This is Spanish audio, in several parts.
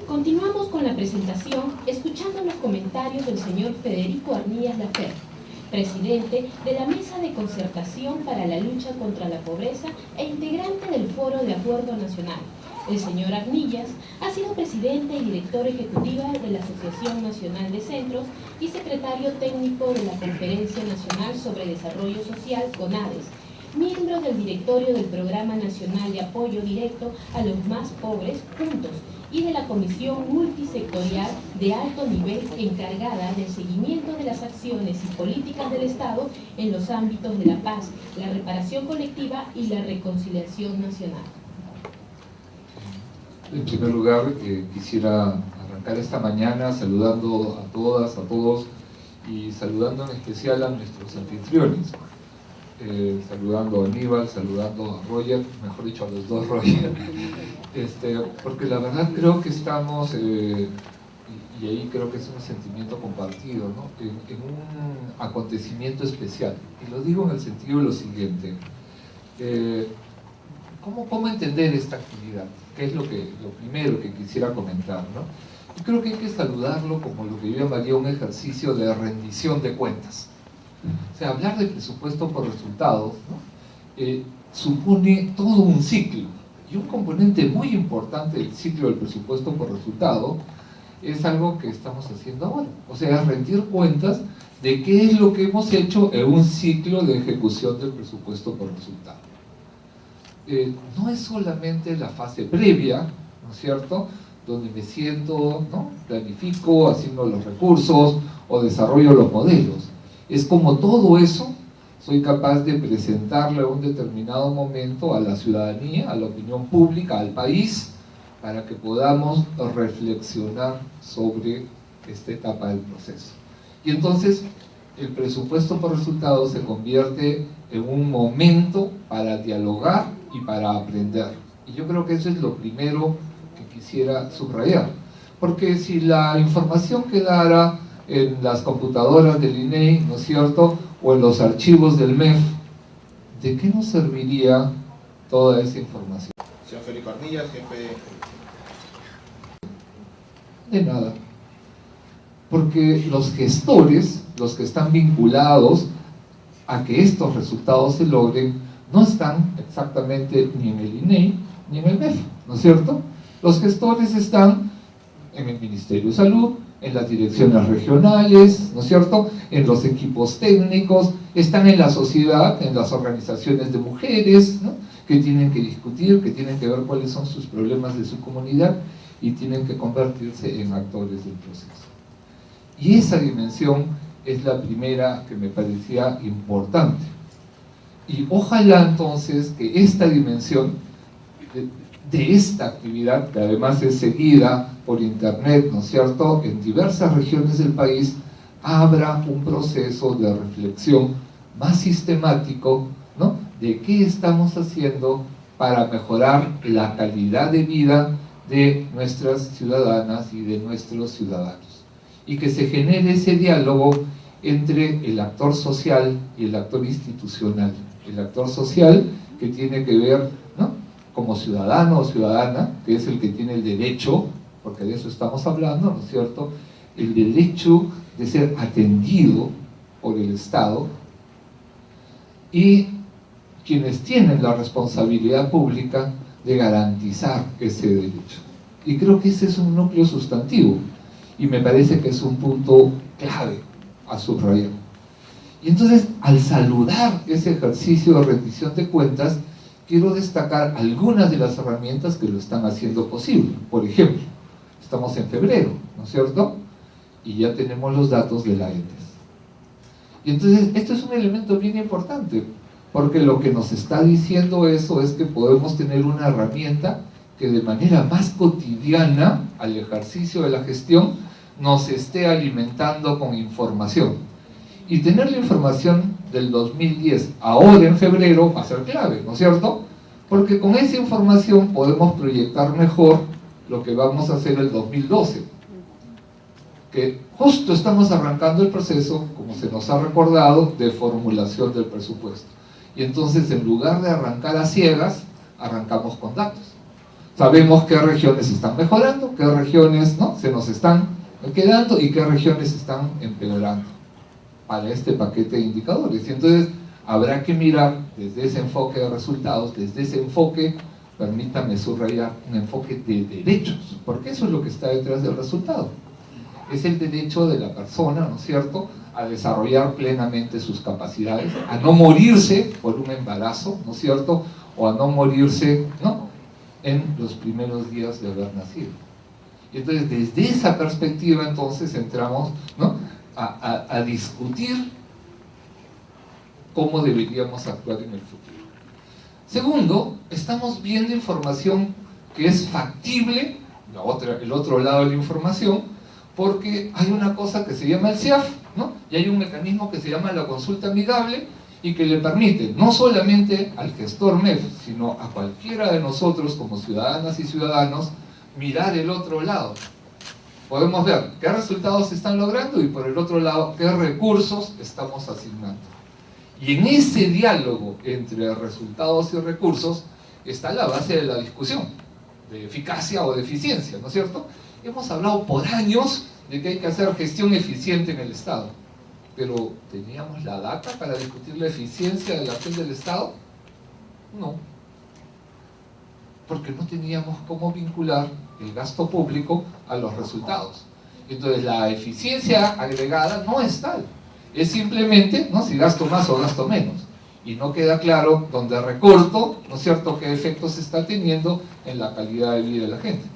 Continuamos con la presentación, escuchando los comentarios del señor Federico Arnillas Lafer, presidente de la Mesa de Concertación para la Lucha contra la Pobreza e integrante del Foro de Acuerdo Nacional. El señor Arnillas ha sido presidente y director ejecutiva de la Asociación Nacional de Centros y secretario técnico de la Conferencia Nacional sobre Desarrollo Social, CONADES, miembro del directorio del Programa Nacional de Apoyo Directo a los Más Pobres, Juntos, y de la Comisión Multisectorial de Alto Nivel encargada del seguimiento de las acciones y políticas del Estado en los ámbitos de la paz, la reparación colectiva y la reconciliación nacional. En primer lugar, quisiera arrancar esta mañana saludando a todas, a todos, y saludando en especial a nuestros anfitriones. Saludando a Aníbal, saludando a Roger, mejor dicho a los dos Roger, porque la verdad creo que estamos, y ahí creo que es un sentimiento compartido, ¿no? en un acontecimiento especial, y lo digo en el sentido de lo siguiente. ¿Cómo entender esta actividad? ¿Qué es lo primero que quisiera comentar, ¿no? Yo creo que hay que saludarlo como lo que yo llamaría un ejercicio de rendición de cuentas. O sea, hablar de presupuesto por resultados, ¿no? Supone todo un ciclo, y un componente muy importante del ciclo del presupuesto por resultado es algo que estamos haciendo ahora. O sea, rendir cuentas de qué es lo que hemos hecho en un ciclo de ejecución del presupuesto por resultado. No es solamente la fase previa, ¿no es cierto?, donde me siento, ¿no?, planifico, asigno los recursos o desarrollo los modelos. Es como todo eso soy capaz de presentarle en un determinado momento a la ciudadanía, a la opinión pública, al país, para que podamos reflexionar sobre esta etapa del proceso. Y entonces el presupuesto por resultados se convierte en un momento para dialogar y para aprender. Y yo creo que eso es lo primero que quisiera subrayar. Porque si la información quedara en las computadoras del INEI, ¿no es cierto?, o en los archivos del MEF, ¿de qué nos serviría toda esa información? Señor Federico Arnillas, jefe. De nada. Porque los gestores, los que están vinculados a que estos resultados se logren, no están exactamente ni en el INEI ni en el MEF, ¿no es cierto? Los gestores están en el Ministerio de Salud, en las direcciones regionales, ¿no es cierto?, en los equipos técnicos, están en la sociedad, en las organizaciones de mujeres, ¿no?, que tienen que discutir, que tienen que ver cuáles son sus problemas de su comunidad y tienen que convertirse en actores del proceso. Y esa dimensión es la primera que me parecía importante. Y ojalá entonces que esta dimensión de esta actividad, que además es seguida por internet, ¿no es cierto?, en diversas regiones del país, abra un proceso de reflexión más sistemático, ¿no?, de qué estamos haciendo para mejorar la calidad de vida de nuestras ciudadanas y de nuestros ciudadanos. Y que se genere ese diálogo entre el actor social y el actor institucional. El actor social que tiene que ver, ¿no?, como ciudadano o ciudadana, que es el que tiene el derecho, porque de eso estamos hablando, ¿no es cierto?, el derecho de ser atendido por el Estado, y quienes tienen la responsabilidad pública de garantizar ese derecho. Y creo que ese es un núcleo sustantivo, y me parece que es un punto clave a subrayar. Y entonces, al saludar ese ejercicio de rendición de cuentas, quiero destacar algunas de las herramientas que lo están haciendo posible. Por ejemplo, estamos en febrero, ¿no es cierto?, y ya tenemos los datos de la ETES. Y entonces, esto es un elemento bien importante, porque lo que nos está diciendo eso es que podemos tener una herramienta que de manera más cotidiana al ejercicio de la gestión nos esté alimentando con información. Y tener la información del 2010 ahora en febrero va a ser clave, ¿no es cierto?, porque con esa información podemos proyectar mejor lo que vamos a hacer el 2012, que justo estamos arrancando el proceso, como se nos ha recordado, de formulación del presupuesto. Y entonces, en lugar de arrancar a ciegas, arrancamos con datos. Sabemos qué regiones están mejorando, qué regiones, ¿no?, se nos están quedando y qué regiones están empeorando para este paquete de indicadores. Y entonces habrá que mirar desde ese enfoque de resultados, desde ese enfoque, permítame subrayar, un enfoque de derechos, porque eso es lo que está detrás del resultado. Es el derecho de la persona, ¿no es cierto?, a desarrollar plenamente sus capacidades, a no morirse por un embarazo, ¿no es cierto?, o a no morirse, ¿no?, en los primeros días de haber nacido. Y entonces, desde esa perspectiva, entonces, entramos, ¿no?, a discutir cómo deberíamos actuar en el futuro. Segundo, estamos viendo información que es factible, el otro lado de la información, porque hay una cosa que se llama el CIAF, ¿no?, y hay un mecanismo que se llama la consulta amigable, y que le permite no solamente al gestor MEF, sino a cualquiera de nosotros como ciudadanas y ciudadanos, mirar el otro lado. Podemos ver qué resultados se están logrando y por el otro lado qué recursos estamos asignando. Y en ese diálogo entre resultados y recursos está la base de la discusión, de eficacia o de eficiencia, ¿no es cierto? Hemos hablado por años de que hay que hacer gestión eficiente en el Estado, pero ¿teníamos la data para discutir la eficiencia de la acción del Estado? No, porque no teníamos cómo vincular el gasto público a los resultados. Entonces la eficiencia agregada no es tal, es simplemente, ¿no?, si gasto más o gasto menos, y no queda claro dónde recorto, ¿no es cierto?, qué efectos está teniendo en la calidad de vida de la gente.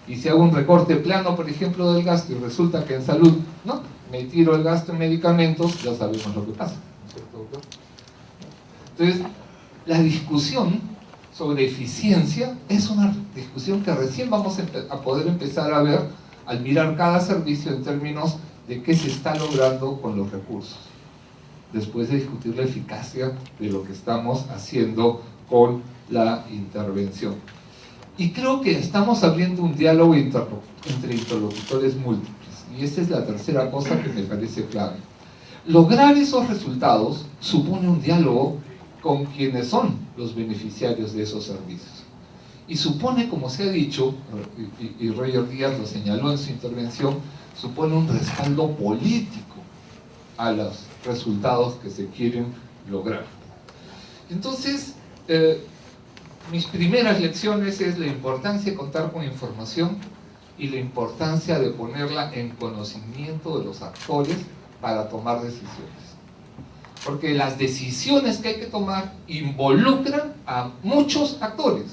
Y si hago un recorte plano, por ejemplo, del gasto y resulta que en salud, ¿no?, me tiro el gasto en medicamentos, ya sabemos lo que pasa, ¿no es cierto? Entonces, la discusión sobre eficiencia es una discusión que recién vamos a poder empezar a ver al mirar cada servicio en términos de qué se está logrando con los recursos, después de discutir la eficacia de lo que estamos haciendo con la intervención. Y creo que estamos abriendo un diálogo entre interlocutores múltiples, y esta es la tercera cosa que me parece clave. Lograr esos resultados supone un diálogo con quienes son los beneficiarios de esos servicios. Y supone, como se ha dicho, y Roger Díaz lo señaló en su intervención, supone un respaldo político a los resultados que se quieren lograr. Entonces, mis primeras lecciones es la importancia de contar con información y la importancia de ponerla en conocimiento de los actores para tomar decisiones. Porque las decisiones que hay que tomar involucran a muchos actores.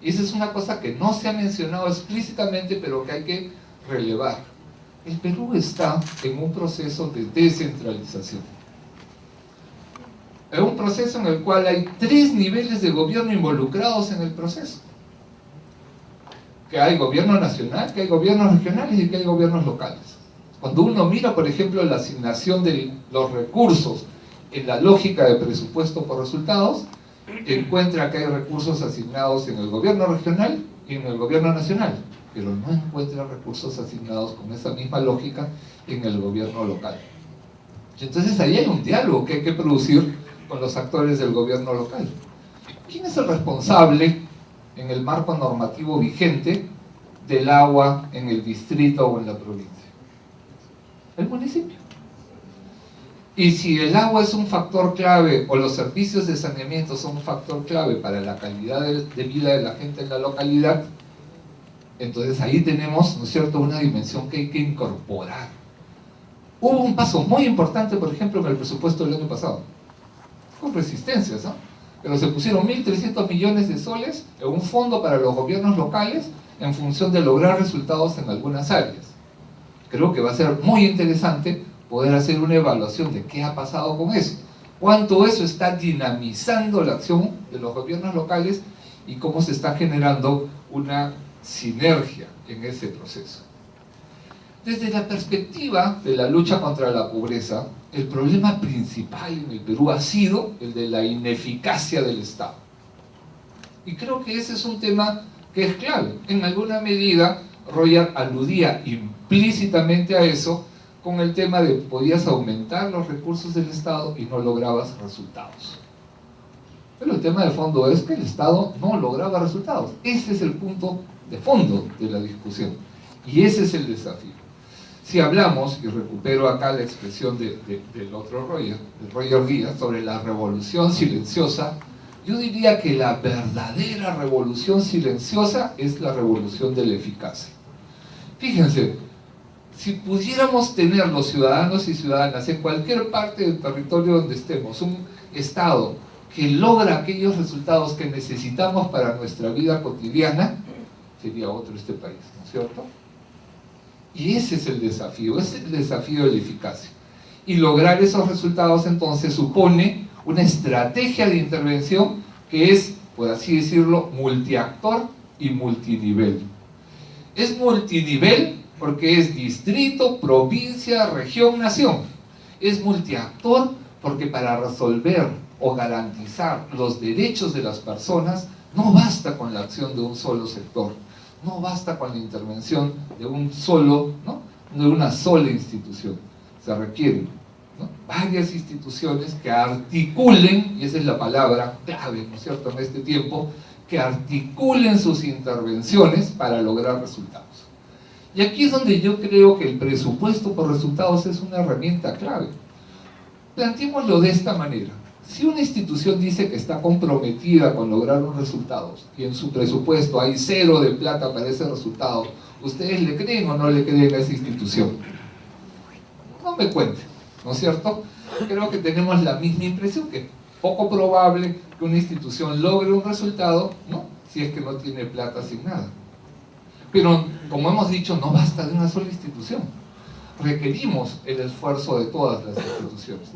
Y esa es una cosa que no se ha mencionado explícitamente, pero que hay que relevar. El Perú está en un proceso de descentralización. Es un proceso en el cual hay 3 niveles de gobierno involucrados en el proceso. Que hay gobierno nacional, que hay gobiernos regionales y que hay gobiernos locales. Cuando uno mira, por ejemplo, la asignación de los recursos en la lógica de presupuesto por resultados, encuentra que hay recursos asignados en el gobierno regional y en el gobierno nacional, pero no encuentra recursos asignados con esa misma lógica en el gobierno local. Y entonces ahí hay un diálogo que hay que producir con los actores del gobierno local. ¿Quién es el responsable en el marco normativo vigente del agua en el distrito o en la provincia? El municipio. Y si el agua es un factor clave, o los servicios de saneamiento son un factor clave para la calidad de vida de la gente en la localidad, entonces ahí tenemos, ¿no es cierto?, una dimensión que hay que incorporar. Hubo un paso muy importante, por ejemplo, en el presupuesto del año pasado, con resistencias, ¿no? Pero se pusieron 1.300 millones de soles en un fondo para los gobiernos locales en función de lograr resultados en algunas áreas. Creo que va a ser muy interesante poder hacer una evaluación de qué ha pasado con eso, cuánto eso está dinamizando la acción de los gobiernos locales y cómo se está generando una sinergia en ese proceso. Desde la perspectiva de la lucha contra la pobreza, el problema principal en el Perú ha sido el de la ineficacia del Estado. Y creo que ese es un tema que es clave. En alguna medida, Roger aludía implícitamente a eso con el tema de podías aumentar los recursos del Estado y no lograbas resultados. Pero el tema de fondo es que el Estado no lograba resultados. Ese es el punto de fondo de la discusión. Y ese es el desafío. Si hablamos, y recupero acá la expresión del otro Roger, de Roger Díaz, sobre la revolución silenciosa, yo diría que la verdadera revolución silenciosa es la revolución de la eficacia. Fíjense, si pudiéramos tener los ciudadanos y ciudadanas en cualquier parte del territorio donde estemos, un Estado que logra aquellos resultados que necesitamos para nuestra vida cotidiana, sería otro este país, ¿no es cierto? Y ese es el desafío de la eficacia. Y lograr esos resultados entonces supone una estrategia de intervención que es, por así decirlo, multiactor y multinivel. Es multinivel porque es distrito, provincia, región, nación. Es multiactor porque para resolver o garantizar los derechos de las personas no basta con la acción de un solo sector, no basta con la intervención de un solo, ¿no?, de una sola institución. Se requieren, ¿no?, varias instituciones que articulen, y esa es la palabra clave, ¿no es cierto?, en este tiempo, que articulen sus intervenciones para lograr resultados. Y aquí es donde yo creo que el presupuesto por resultados es una herramienta clave. Planteémoslo de esta manera. Si una institución dice que está comprometida con lograr unos resultados y en su presupuesto hay 0 de plata para ese resultado, ¿ustedes le creen o no le creen a esa institución? No me cuenten, ¿no es cierto? Creo que tenemos la misma impresión, que es poco probable que una institución logre un resultado, ¿no?, si es que no tiene plata asignada. Pero, como hemos dicho, no basta de una sola institución. Requerimos el esfuerzo de todas las instituciones.